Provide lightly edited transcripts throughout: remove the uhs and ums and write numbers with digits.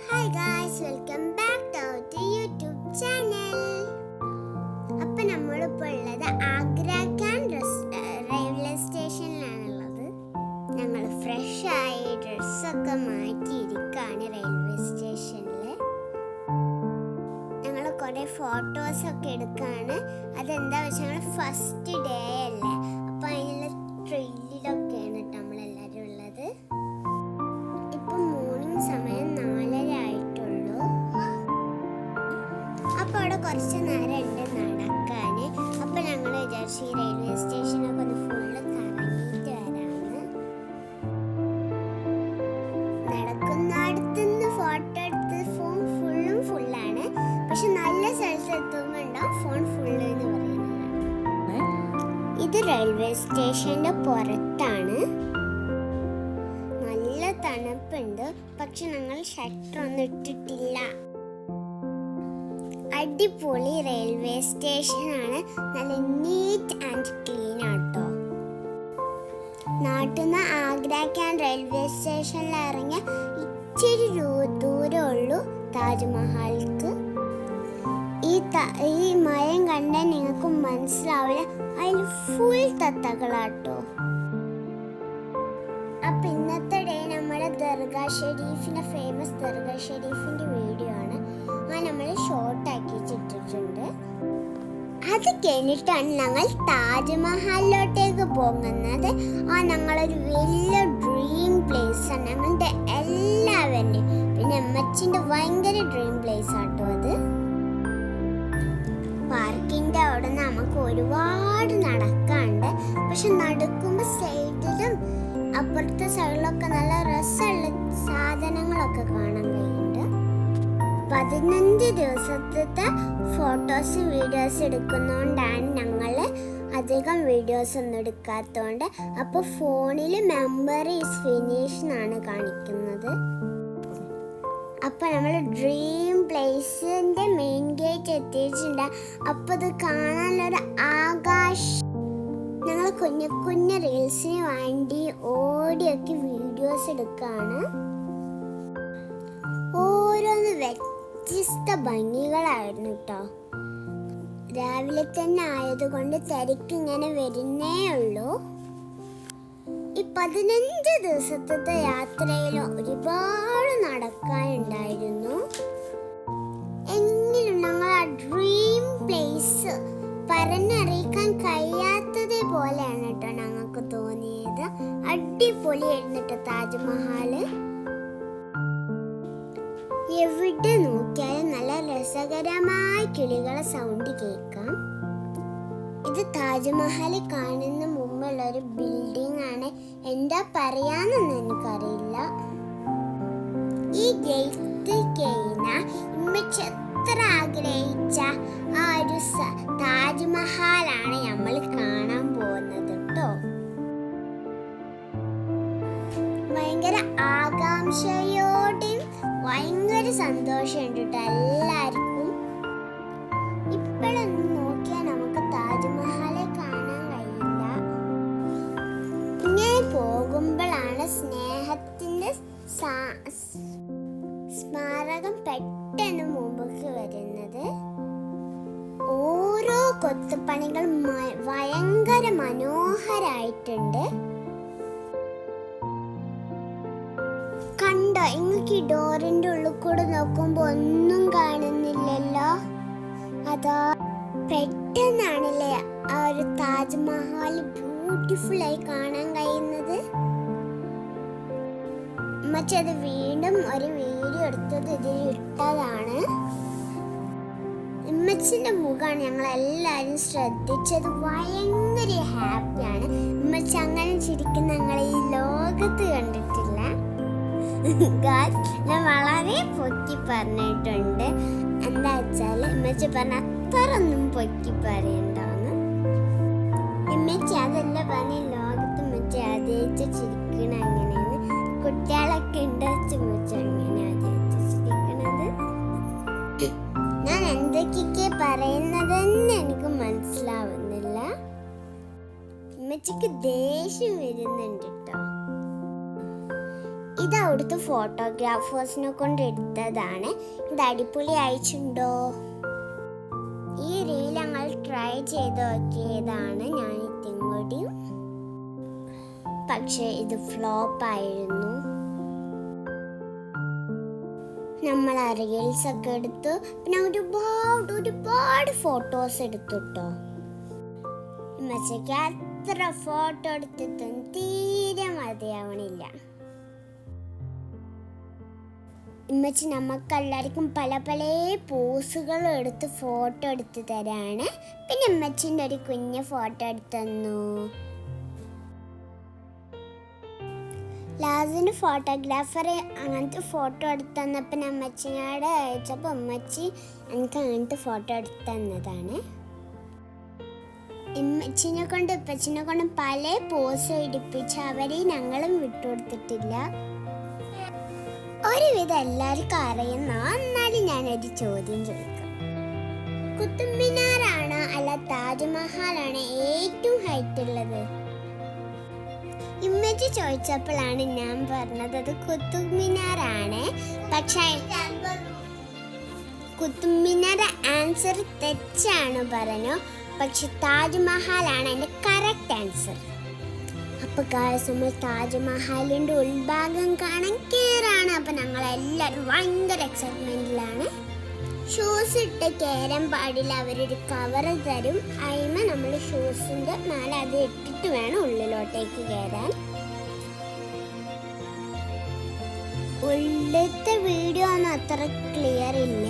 Hi guys, welcome back to our YouTube channel. അപ്പോൾ നമ്മളിപ്പോൾ ഉള്ളത് ആഗ്ര റെയിൽവേ സ്റ്റേഷനിലാണുള്ളത്. ഞങ്ങൾ ഫ്രഷ് ആയി ഡ്രസ്സൊക്കെ മാറ്റിയിരിക്കുകയാണ് റെയിൽവേ സ്റ്റേഷനിൽ. ഞങ്ങൾ കുറേ ഫോട്ടോസൊക്കെ എടുക്കുകയാണ്. അതെന്താ വെച്ചാൽ ഞങ്ങൾ ഫസ്റ്റ് ഡേ അല്ലേ, അപ്പോൾ അതിനുള്ള ട്രെയിനിലൊക്കെയാണ് നമ്മളെല്ലാവരും ഉള്ളത്. ഇപ്പം മോർണിംഗ് സമയം 4:30 ആയിട്ടുള്ളൂ. അപ്പോൾ അവിടെ കുറച്ച് നേരം ഉണ്ട് നടക്കാൻ. അപ്പോൾ ഞങ്ങൾ വിചാരിച്ചു ഈ റെയിൽവേ സ്റ്റേഷനൊക്കെ ഒന്ന് ഫുള്ള് കറങ്ങിയിട്ട് വരാമെന്ന്. നടക്കുന്നിടത്തുനിന്ന് ഫോട്ടോ എടുത്ത് ഫോൺ ഫുള്ളാണ്. പക്ഷെ നല്ല സ്ഥലത്ത് എത്തുമ്പോണ്ടാവും ഫോൺ ഫുള്ള് എന്ന് പറയുന്നത്. ഇത് റെയിൽവേ സ്റ്റേഷൻ്റെ പുറത്താണ്. തണുപ്പുണ്ട്, പക്ഷെ ഞങ്ങൾ ഷട്ടർ ഒന്നും ഇട്ടിട്ടില്ല. അടിപൊളി റെയിൽവേ സ്റ്റേഷനാണ്, നല്ല നീറ്റ് ആൻഡ് ക്ലീൻ ആട്ടോ. നാട്ടിൽ നിന്ന് ആഗ്ര റെയിൽവേ സ്റ്റേഷനിൽ ഇറങ്ങിയ ഇച്ചിരി ദൂരമുള്ളൂ താജ്മഹൽക്ക്. ഈ മയം കണ്ടാൽ നിങ്ങൾക്ക് മനസ്സിലാവില്ല, അതിൽ ഫുൾ തത്തകളാട്ടോ. അപ്പം ഇന്നത്തെ ഡേ നമ്മുടെ ദർഗാ ഷെരീഫിൻ്റെ ഫേമസ് ദർഗാ ഷെരീഫിൻ്റെ വീഡിയോ ആണ്. നമ്മൾ ഷോർട്ട് ആക്കിച്ചിട്ടുണ്ട്. അത് കഴിഞ്ഞിട്ടാണ് ഞങ്ങൾ താജ്മഹലിലോട്ടേക്ക് പോകുന്നത്. ഞങ്ങളൊരു വലിയ ഡ്രീം പ്ലേസ് ആണ്, ഞങ്ങളുടെ എല്ലാവരുടെയും. പിന്നെ അമ്മച്ചിൻ്റെ ഭയങ്കര ഡ്രീം പ്ലേസ് ആട്ടോ അത്. പാർക്കിൻ്റെ അവിടെ നമുക്ക് ഒരുപാട് നടക്കാണ്ട്, പക്ഷെ നടക്കുമ്പോൾ സൈഡിലും അപ്പുറത്തെ സൈഡിലൊക്കെ നല്ല രസമുള്ള സാധനങ്ങളൊക്കെ കാണാൻ കഴിയുന്നുണ്ട്. 15 ദിവസത്തെ ഫോട്ടോസ് വീഡിയോസ് എടുക്കുന്നതുകൊണ്ടാണ് ഞങ്ങൾ അധികം വീഡിയോസ് ഒന്നും എടുക്കാത്തതുകൊണ്ട്. അപ്പോൾ ഫോണിൽ മെമ്മറി ഈസ് ഫിനിഷ് എന്നാണ് കാണിക്കുന്നത്. അപ്പോൾ നമ്മൾ ഡ്രീം പ്ലേസിൻ്റെ മെയിൻ ഗേറ്റ് എത്തിയിട്ടുണ്ട്. അപ്പോൾ ഇത് കാണാനുള്ളൊരു ഞങ്ങൾ കുഞ്ഞു റീൽസിന് വേണ്ടി ഓടിയൊക്കെ വീഡിയോസ് എടുക്കുകയാണ്. ഓരോന്ന് വ്യത്യസ്ത ഭംഗികളായിരുന്നു കേട്ടോ. രാവിലെ തന്നെ ആയതുകൊണ്ട് തിരക്കിങ്ങനെ വരുന്നേ ഉള്ളൂ. ഈ 15 ദിവസത്തെ യാത്രയിൽ ഒരുപാട് നടക്കാനുണ്ടായിരുന്നു. എങ്കിലും ഞങ്ങൾ ആ ഡ്രീം പ്ലേസ് പറഞ്ഞറിയിക്കാൻ കഴിയാത്തത് പോലെയാണ് കേട്ടോ ഞങ്ങൾക്ക് തോന്നിയത്. അടിപൊളിയായിരുന്നു കേട്ടോ താജ്മഹൽ. എവിടെ നോക്കിയാലും നല്ല രസകരമായ കിളികളെ സൗണ്ട് കേൾക്കാം. ഇത് താജ്മഹൽ കാണുന്ന മുമ്പുള്ള ഒരു ബിൽഡിംഗ് ആണ്. എന്താ പറയാന്നൊന്നും എനിക്കറിയില്ല. ഈ ഗേറ്റ് കഴിഞ്ഞാൽ എത്ര ആഗ്രഹിച്ച ആ ഒരു താജ്മഹലാണ് നമ്മൾ കാണാൻ പോകുന്നത് കേട്ടോ. ഭയങ്കര ആകാംക്ഷയോടെയും ഭയങ്കര സന്തോഷമുണ്ട് കേട്ടോ എല്ലാവർക്കും. ഇപ്പോഴൊന്നും നോക്കിയാൽ നമുക്ക് താജ്മഹലെ കാണാൻ കഴിയില്ല. ഇങ്ങനെ പോകുമ്പോഴാണ് സ്നേഹത്തിൻ്റെ സ്മാരകം പെട്ടെന്ന് മുമ്പേക്ക് വരുന്നത്. ഓരോ കൊത്തുപണികൾ ഭയങ്കര മനോഹരായിട്ടുണ്ട്. കണ്ടോ, ഇങ്ങക്ക് ഈ ഡോറിന്റെ ഉള്ളിൽ കൂടെ നോക്കുമ്പോ ഒന്നും കാണുന്നില്ലല്ലോ. അതാ പെട്ടെന്നാണല്ലേ ആ ഒരു താജ്മഹൽ ബ്യൂട്ടിഫുൾ ആയി കാണാൻ കഴിയുന്നത്. അത് വീണ്ടും ഒരു വീഡിയോ എടുത്തത് ഇതിൽ ഇട്ടതാണ്. ഉമ്മച്ചിന്റെ മുഖമാണ് ഞങ്ങൾ എല്ലാവരും ശ്രദ്ധിച്ചത്. ഭയങ്കര ഹാപ്പിയാണ്. ഉമ്മച്ചി അങ്ങനെ ചിരിക്കുന്ന ഞങ്ങൾ ഈ ലോകത്ത് കണ്ടിട്ടില്ല. ഞാൻ വളരെ പൊക്കി പറഞ്ഞിട്ടുണ്ട്. എന്താ വെച്ചാൽ ഉമ്മച്ചി പറഞ്ഞ അത്രയൊന്നും പൊക്കി പറയണ്ടാന്ന്. ഉമ്മച്ചി അതല്ല പറഞ്ഞ ലോകത്ത് ഉമ്മച്ചി ആദ്യമായിട്ട് ചിരിക്കണ അങ്ങനെയാണ്. കുട്ടികളൊക്കെ ഉണ്ട് ഉമ്മച്ചി അങ്ങനെ ആദ്യമായിട്ട് ചിരിക്കണത്. ഞാൻ എന്തൊക്കെ പറയുന്നതെന്ന് എനിക്ക് മനസ്സിലാവുന്നില്ല. ഉമ്മച്ചിക്ക് ദേഷ്യം വരുന്നുണ്ട് കേട്ടോ. ഇത് അവിടുത്തെ ഫോട്ടോഗ്രാഫേഴ്സിനെ കൊണ്ട് എടുത്തതാണ്. ഇത് അടിപൊളി അയച്ചിട്ടുണ്ടോ? ഈ റീൽ ഞങ്ങൾ ട്രൈ ചെയ്ത് നോക്കിയതാണ് ഞാൻ ഇത്തിരി കൂടി, പക്ഷെ ഇത് ഫ്ലോപ്പ് ആയിരുന്നു. നമ്മൾ ആ റീൽസ് ഒക്കെ എടുത്തു, പിന്നെ ഒരുപാട് ഫോട്ടോസ് എടുത്തു കേട്ടോ. ഉമ്മച്ചിക്ക് എത്ര ഫോട്ടോ എടുത്തിട്ടും തീരെ മതിയാവണില്ല. ഉമ്മച്ചി നമുക്കെല്ലാവർക്കും പല പോസുകൾ എടുത്ത് ഫോട്ടോ എടുത്ത് തരാണ്. പിന്നെ ഉമ്മച്ചിൻ്റെ ഒരു കുഞ്ഞ് ഫോട്ടോ എടുത്തു തന്നു. ലാസിന് ഫോട്ടോഗ്രാഫർ അങ്ങനത്തെ ഫോട്ടോ എടുത്തു തന്നപ്പോൾ അമ്മച്ചിനോട് അയച്ചപ്പോൾ അമ്മച്ചി എനിക്ക് അങ്ങനത്തെ ഫോട്ടോ എടുത്തു തന്നതാണ്. ഇമ്മച്ചിനെ കൊണ്ട് ഇപ്പച്ചിനെ കൊണ്ട് പല പോസ് ഇടിപ്പിച്ച് അവരെ ഞങ്ങളും വിട്ടുകൊടുത്തിട്ടില്ല. ഒരുവിധം എല്ലാവർക്കും അറിയുന്ന, എന്നാലും ഞാനൊരു ചോദ്യം ചോദിക്കാം. കുത്തുബ് മിനാറാണ് അല്ല താജ്മഹലാണ് ഏറ്റവും ഹൈറ്റ് ഉള്ളത്? ഇമ്മച്ചി ചോദിച്ചപ്പോഴാണ് ഞാൻ പറഞ്ഞത് അത് കുത്തുബ് മിനാറാണ്. പക്ഷേ കുത്തുബ് മിനാർ ആൻസർ തെറ്റാണ് പറഞ്ഞു. പക്ഷെ താജ്മഹലാണ് എൻ്റെ കറക്റ്റ് ആൻസർ. അപ്പോൾ ഗായ്സ് നമ്മൾ താജ്മഹലിൻ്റെ ഉൾഭാഗം കാണാൻ കയറാണ്. അപ്പോൾ ഞങ്ങളെല്ലാവരും ഭയങ്കര എക്സൈറ്റ്മെൻറ്റിലാണ്. ഷൂസ് ഇട്ട് കയറാൻ പാടില്ല, അവരൊരു കവർ തരും. അതിമ നമ്മൾ ഷൂസിൻ്റെ മേലെ അത് ഇട്ടിട്ട് വേണം ഉള്ളിലോട്ടേക്ക് കയറാൻ. ഉള്ളിലത്തെ വീഡിയോ ഒന്നും അത്ര ക്ലിയർ ഇല്ല,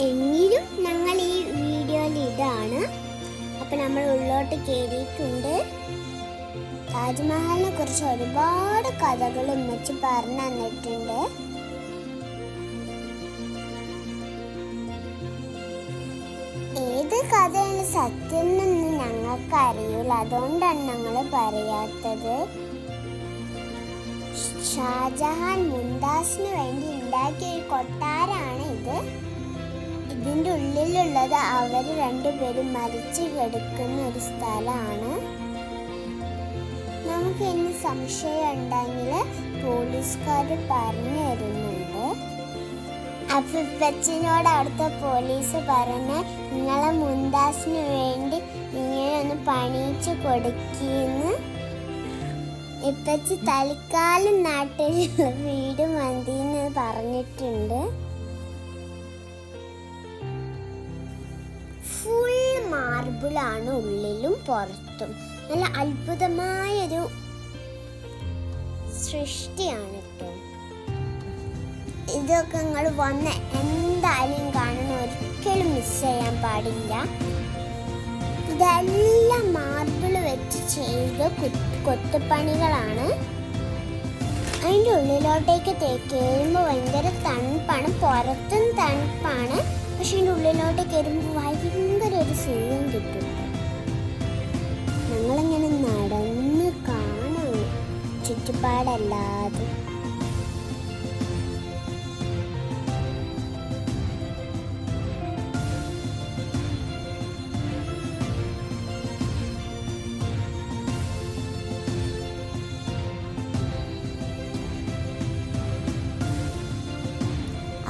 എങ്കിലും ഞങ്ങൾ ഈ വീഡിയോയിൽ ഇതാണ്. അപ്പം നമ്മൾ ഉള്ളോട്ട് കയറിയിട്ടുണ്ട്. താജ്മഹലിനെ കുറിച്ച് ഒരുപാട് കഥകൾ ഉമ്മച്ചി പറഞ്ഞു തന്നിട്ടുണ്ട്. ഏത് കഥയാണ് സത്യം എന്നൊന്നും ഞങ്ങൾക്ക് അറിയില്ല, അതുകൊണ്ടാണ് ഞങ്ങൾ പറയാത്തത്. ഷാജഹാൻ മുംതാസിന് വേണ്ടി ഉണ്ടാക്കിയ ഒരു കൊട്ടാരാണ് ഇത്. ഇതിൻ്റെ ഉള്ളിലുള്ളത് അവർ രണ്ടുപേരും മരിച്ചു കിടക്കുന്ന ഒരു സ്ഥലമാണ്. നമുക്ക് ഇനി സംശയം ഉണ്ടെങ്കിൽ പോലീസുകാർ പറഞ്ഞു തരുന്നുണ്ട്. അപ്പം ഇപ്പച്ചിനോട് അവിടുത്തെ പോലീസ് പറഞ്ഞ് നിങ്ങളെ മുംതാസിന് വേണ്ടി ഇങ്ങനെ ഒന്ന് പണിയിച്ച് കൊടുക്കുന്നു. ഇപ്പച്ചി തൽക്കാലം നാട്ടിൽ വീട് മതിയെന്ന് പറഞ്ഞിട്ടുണ്ട്. ഫുൾ മാർബിളാണ് ഉള്ളിലും പുറത്തും. നല്ല അത്ഭുതമായൊരു സൃഷ്ടിയാണ് കേട്ടോ. ഇതൊക്കെ നിങ്ങൾ വന്ന് എന്തായാലും കാണണം, ഒരിക്കലും മിസ് ചെയ്യാൻ പാടില്ല. ഇതെല്ലാം മാർബിൾ വെച്ച് ചെയ്ത കൊത്തുപണികളാണ്. അതിൻ്റെ ഉള്ളിലോട്ടേക്ക് കയറുമ്പോൾ ഭയങ്കര തണുപ്പാണ്, പുറത്തും തണുപ്പാണ്. പക്ഷെ അതിൻ്റെ ഉള്ളിലോട്ട് കയറുമ്പോൾ ഭയങ്കര ഒരു സുഖം കിട്ടും. ഞങ്ങളിങ്ങനെ നടന്ന് കാണാം ചുറ്റുപാടല്ലാതെ.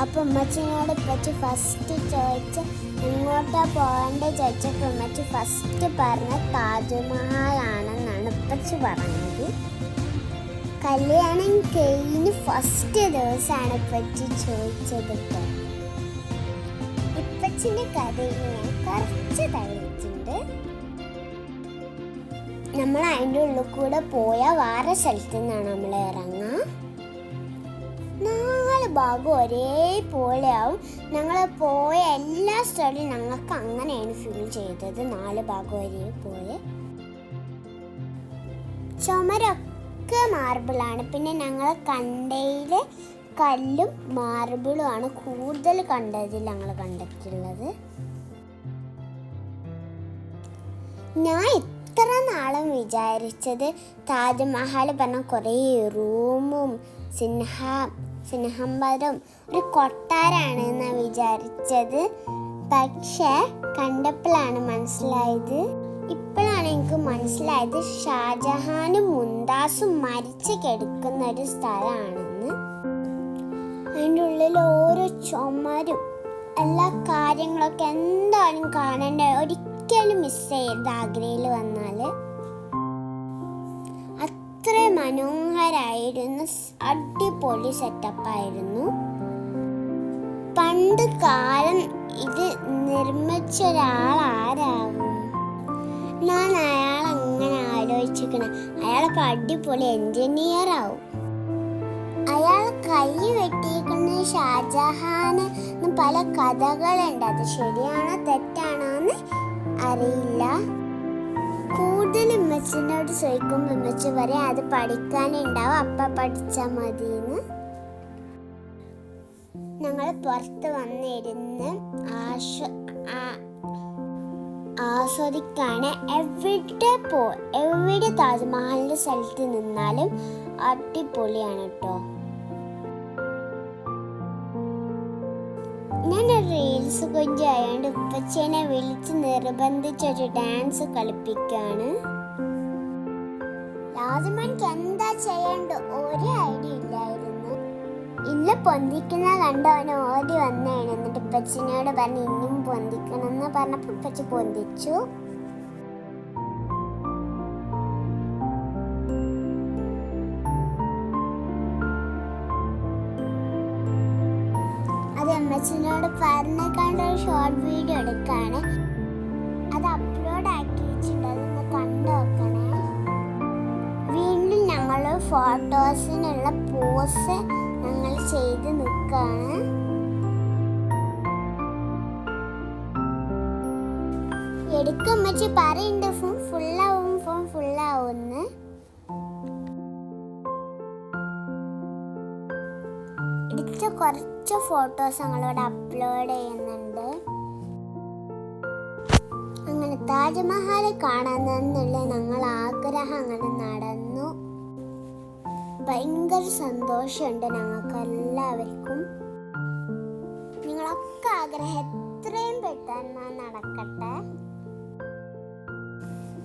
അപ്പം ഉമ്മച്ചിനോട് ഇപ്പച്ചി ഫസ്റ്റ് ചോദിച്ച് എങ്ങോട്ടാ പോകേണ്ടത് ചോദിച്ചപ്പോൾ ഉമ്മച്ചി ഫസ്റ്റ് പറഞ്ഞ താജ്മഹലാണെന്നാണ് ഇപ്പച്ചി പറഞ്ഞത്. കല്യാണം കഴിഞ്ഞ് ഫസ്റ്റ് ദിവസമാണ് ഇപ്പച്ചി ചോദിച്ചത്. ഇപ്പച്ചിൻ്റെ കഥയിൽ ഞാൻ കുറച്ച് തയ്ച്ചിട്ടുണ്ട്. നമ്മൾ അതിൻ്റെ ഉള്ളിൽ കൂടെ പോയാൽ വേറെ സ്ഥലത്തു നിന്നാണ് നമ്മൾ ഇറങ്ങുക. 4 ഭാഗം ഒരേപോലെ ആവും. ഞങ്ങൾ പോയ എല്ലാ സ്ഥലവും ഞങ്ങൾക്ക് അങ്ങനെയാണ് ഫീൽ ചെയ്തത്. 4 ഭാഗം ഒരേപോലെ. ചുമരൊക്കെ മാർബിളാണ്. പിന്നെ ഞങ്ങൾ കണ്ടയിൽ കല്ലും മാർബിളും ആണ് കൂടുതൽ കണ്ടതിൽ ഞങ്ങൾ കണ്ടിട്ടുള്ളത്. ഞാൻ ഇത്ര നാളും വിചാരിച്ചത് താജ്മഹൽ പറഞ്ഞ കുറേ റൂമും സിംഹമ്പരം ഒരു കൊട്ടാരാണ് എന്നാണ് വിചാരിച്ചത്. പക്ഷെ കണ്ടപ്പോഴാണ് മനസ്സിലായത്. ഇപ്പോഴാണ് ഞങ്ങൾക്ക് മനസ്സിലായത് ഷാജഹാനും മുംതാസും മരിച്ചു കിടക്കുന്ന ഒരു സ്ഥലമാണെന്ന്. അതിൻ്റെ ഉള്ളിൽ ഓരോ ചുമരും എല്ലാ കാര്യങ്ങളൊക്കെ എന്തായാലും കാണേണ്ട, ഒരിക്കലും മിസ് ചെയ്യരുത് ആഗ്രയിൽ വന്നാൽ. അത്ര മനോഹരമായിരുന്നു, അടിപൊളി സെറ്റപ്പായിരുന്നു. പണ്ട് കാലം ഇത് നിർമ്മിച്ച ഒരാൾ ആരാകും? ഞാൻ അയാൾ അങ്ങനെ ആലോചിച്ചിരിക്കണം. അയാളൊക്കെ അടിപൊളി എൻജിനീയർ ആവും. അയാൾ കൈ വെട്ടിയിരിക്കുന്ന ഷാജഹാന് പല കഥകളുണ്ട്. അത് ശരിയാണോ തെറ്റാണോ എന്ന് അറിയില്ല. കൂടുതൽ ഉമ്മച്ചിനോട് ചോദിക്കുമ്പോൾ ഉമ്മച്ചി പറയും അത് പഠിക്കാനുണ്ടാവും, അപ്പം പഠിച്ചാൽ മതിയെന്ന്. ഞങ്ങൾ പുറത്ത് വന്നിരുന്ന് ആസ്വദിക്കാണ്. എവിടെ താജ്മഹലിന്റെ സ്ഥലത്ത് നിന്നാലും അടിപൊളിയാണ് കേട്ടോ. ഞാൻ റീൽസ് കൊഞ്ചായോണ്ട് ഉപ്പച്ചേനെ വിളിച്ച് നിർബന്ധിച്ചൊരു ഡാൻസ് കളിപ്പിക്കാണ്. ലാസ്മണിക്ക് എന്താ ചെയ്യണ്ട ഒരു ഐഡിയ ഇല്ലായിരുന്നു. ഇന്ന് പൊന്തിക്കുന്ന കണ്ടവന് ഓടി വന്നേണ്. എന്നിട്ട് ഉപ്പച്ചിനോട് പറഞ്ഞ് ഇനിയും പൊന്തിക്കണം എന്ന് പറഞ്ഞപ്പോൾ ഉപ്പച്ചി പൊന്തിച്ചു. അത് അമ്മച്ചിനോട് പറഞ്ഞ് കണ്ട ഒരു ഷോർട്ട് വീഡിയോ എടുക്കാണ്. അത് അപ്ലോഡ് ആക്കി വെച്ചിട്ടുണ്ട്, അതൊന്ന് കണ്ടു നോക്കണേ. വീണ്ടും ഞങ്ങൾ ഫോട്ടോസിനുള്ള പോസ് ഞങ്ങൾ ചെയ്ത് നിൽക്കാണ്. എടുക്കും വെച്ച് പറയുന്നുണ്ട് ഫോൺ ഫുള്ളാവുമെന്ന്. എടുത്ത കുറച്ച് ഫോട്ടോസ് ഞങ്ങളോട് അപ്ലോഡ് ചെയ്യുന്നുണ്ട്. അങ്ങനെ താജ്മഹൽ കാണാനെന്നുള്ള ഞങ്ങൾ ആഗ്രഹം അങ്ങനെ നടന്നു. ഭയങ്കര സന്തോഷമുണ്ട് ഞങ്ങൾക്ക് എല്ലാവർക്കും. നിങ്ങളൊക്കെ ആഗ്രഹം എത്രയും പെട്ടെന്ന് നടക്കട്ടെ.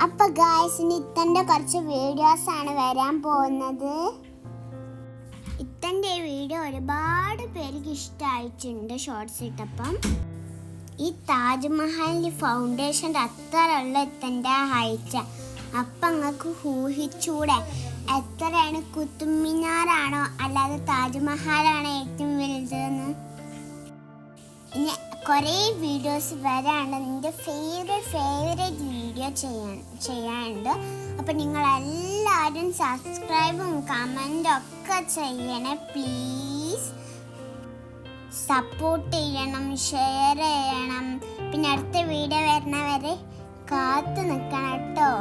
അപ്പൊ ഗായ്സ്, ഇത്തന്റെ കുറച്ച് വീഡിയോസ് ആണ് വരാൻ പോകുന്നത്. ഇത്തന്റെ വീഡിയോ ഒരുപാട് പേർക്ക് ഇഷ്ടമായിട്ടുണ്ട് ഷോർട്സ് ഇട്ടപ്പം. ഈ താജ്മഹലിന്റെ ഫൗണ്ടേഷൻ്റെ അത്ര ഉള്ള ഇത്തന്റെ ഹൈറ്റ്. അപ്പം നിങ്ങൾക്ക് ഊഹിച്ചൂടെ എത്രയാണ്? കുത്തുബ് മിനാറാണോ അല്ലാതെ താജ്മഹലാണോ ഏറ്റവും വലുതെന്ന്? ഇനി കുറേ വീഡിയോസ് വരാണ്ട്. എൻ്റെ ഫേവറേറ്റ് വീഡിയോ ചെയ്യാനുണ്ട്. അപ്പം നിങ്ങളെല്ലാവരും സബ്സ്ക്രൈബും കമൻറ്റും ഒക്കെ ചെയ്യണേ പ്ലീസ്. സപ്പോർട്ട് ചെയ്യണം, ഷെയർ ചെയ്യണം. പിന്നെ അടുത്ത വീഡിയോ വരുന്നവരെ കാത്തു നിൽക്കണം കേട്ടോ.